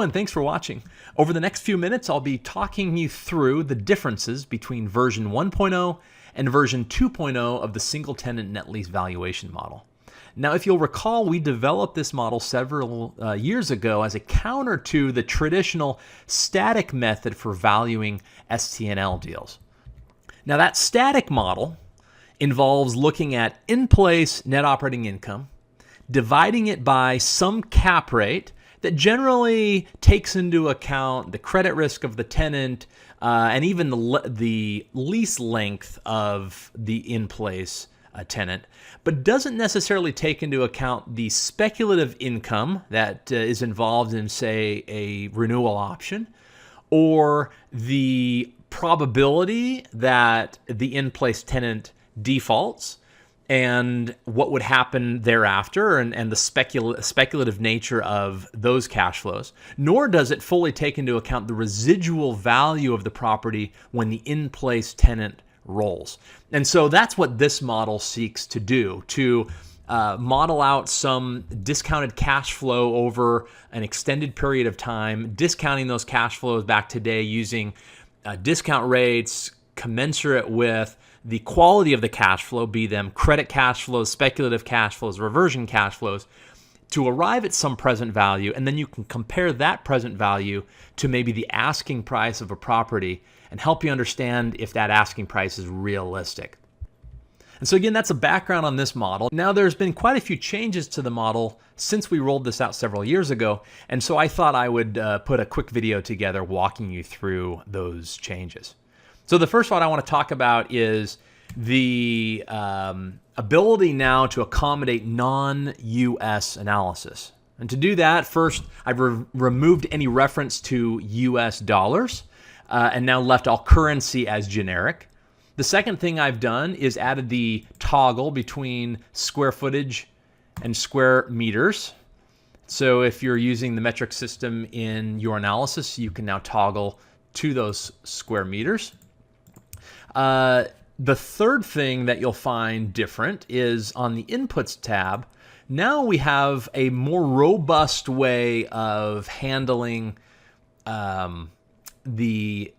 and thanks for watching. Over the next few minutes, I'll be talking you through the differences between version 1.0 and version 2.0 of the single tenant net lease valuation model. Now, if you'll recall, we developed this model several years ago as a counter to the traditional static method for valuing STNL deals. Now, that static model involves looking at in-place net operating income, dividing it by some cap rate that generally takes into account the credit risk of the tenant and even the lease length of the in-place tenant, but doesn't necessarily take into account the speculative income that is involved in, say, a renewal option, or the probability that the in-place tenant defaults and what would happen thereafter, and the speculative nature of those cash flows, nor does it fully take into account the residual value of the property when the in-place tenant rolls. And so that's what this model seeks to do, to model out some discounted cash flow over an extended period of time, discounting those cash flows back today using discount rates commensurate with the quality of the cash flow, be them credit cash flows, speculative cash flows, reversion cash flows, to arrive at some present value. And then you can compare that present value to maybe the asking price of a property and help you understand if that asking price is realistic. And so again, that's a background on this model. Now, there's been quite a few changes to the model since we rolled this out several years ago. And so I thought I would put a quick video together walking you through those changes. So the first one I want to talk about is the ability now to accommodate non-US analysis. And to do that, first, I've removed any reference to US dollars and now left all currency as generic. The second thing I've done is added the toggle between square footage and square meters. So if you're using the metric system in your analysis, you can now toggle to those square meters. The third thing that you'll find different is on the Inputs tab. Now we have a more robust way of handling the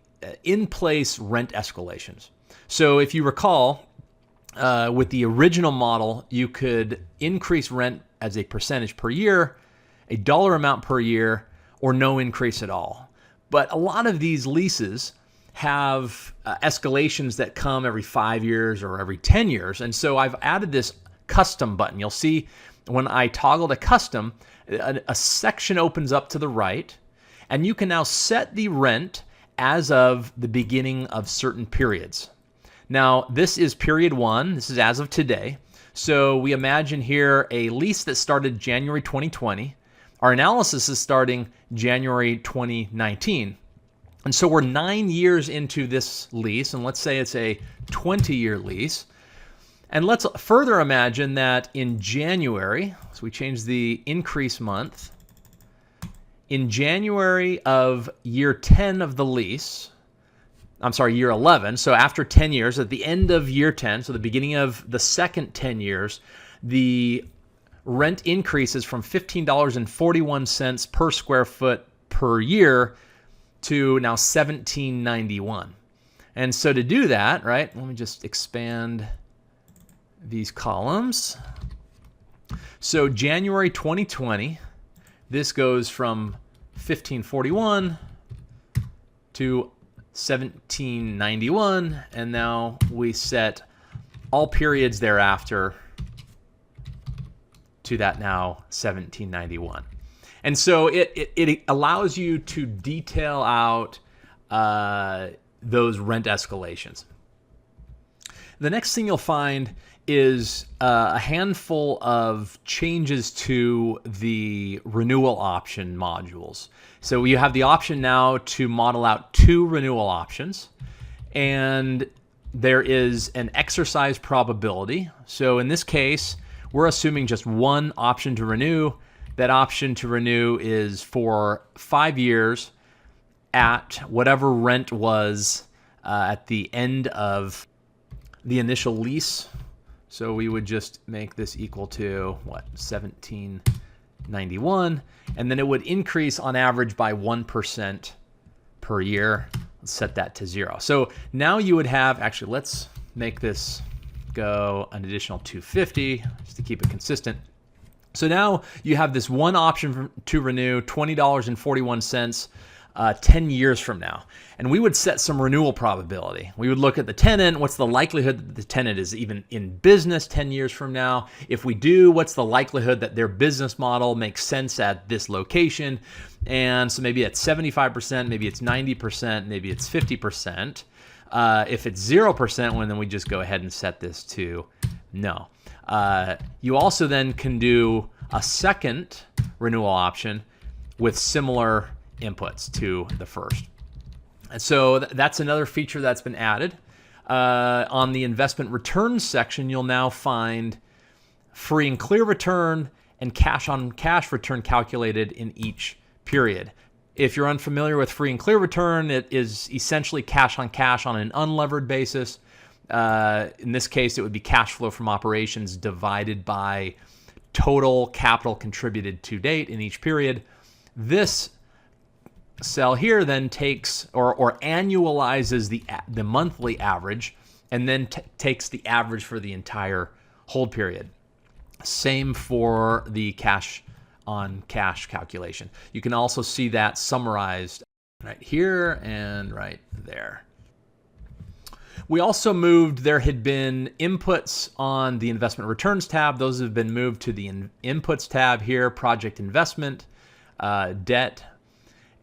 in-place rent escalations. So if you recall, with the original model, you could increase rent as a percentage per year, a dollar amount per year, or no increase at all. But a lot of these leases have escalations that come every 5 years or every 10 years. And so I've added this custom button. You'll see when I toggle to custom, a section opens up to the right, and you can now set the rent as of the beginning of certain periods. Now, this is period 1. This is as of today. So we imagine here a lease that started January 2020. Our analysis is starting January 2019. And so we're 9 years into this lease, and let's say it's a 20-year lease. And let's further imagine that in January, so we change the increase month, in January of year 10 of the lease, year 11, so after 10 years, at the end of year 10, so the beginning of the second 10 years, the rent increases from $15.41 per square foot per year to now $17.91. And so to do that, right, let me just expand these columns. So January 2020, this goes from $15.41 to $17.91, and now we set all periods thereafter to that now $17.91. And so it allows you to detail out those rent escalations. The next thing you'll find is a handful of changes to the renewal option modules. So you have the option now to model out 2 renewal options, and there is an exercise probability. So in this case, we're assuming just one option to renew. That option to renew is for 5 years at whatever rent was at the end of the initial lease. So we would just make this equal to, what, $17.91. 91, and then it would increase on average by 1% per year. Let's set that to 0. So now you would have, actually, let's make this go an additional 250 just to keep it consistent. So now you have this one option to renew, $20.41, 10 years from now. And we would set some renewal probability. We would look at the tenant. What's the likelihood that the tenant is even in business 10 years from now? If we do, what's the likelihood that their business model makes sense at this location? And so maybe it's 75%, maybe it's 90%, maybe it's 50%. If it's 0%, well, then we just go ahead and set this to no. You also then can do a second renewal option with similar inputs to the first. And so that's another feature that's been added. On the investment returns section, you'll now find free and clear return and cash on cash return calculated in each period. If you're unfamiliar with free and clear return, it is essentially cash on cash on an unlevered basis. In this case, it would be cash flow from operations divided by total capital contributed to date in each period. This cell here then takes or annualizes the monthly average and then takes the average for the entire hold period. Same for the cash on cash calculation. You can also see that summarized right here and right there. We also moved, there had been inputs on the investment returns tab. Those have been moved to the inputs tab here, project investment, debt.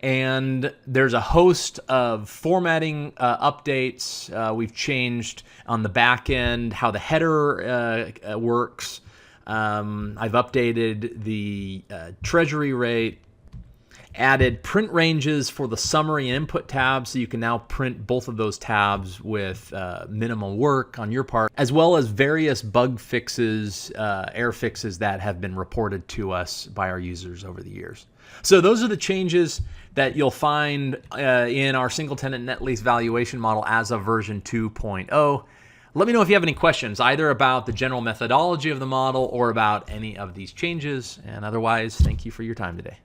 And there's a host of formatting updates. We've changed on the back end how the header works. I've updated the treasury rate, added print ranges for the summary and input tabs, so you can now print both of those tabs with minimal work on your part, as well as various bug fixes, error fixes that have been reported to us by our users over the years. So those are the changes that you'll find in our single tenant net lease valuation model as of version 2.0. Let me know if you have any questions, either about the general methodology of the model or about any of these changes. And otherwise, thank you for your time today.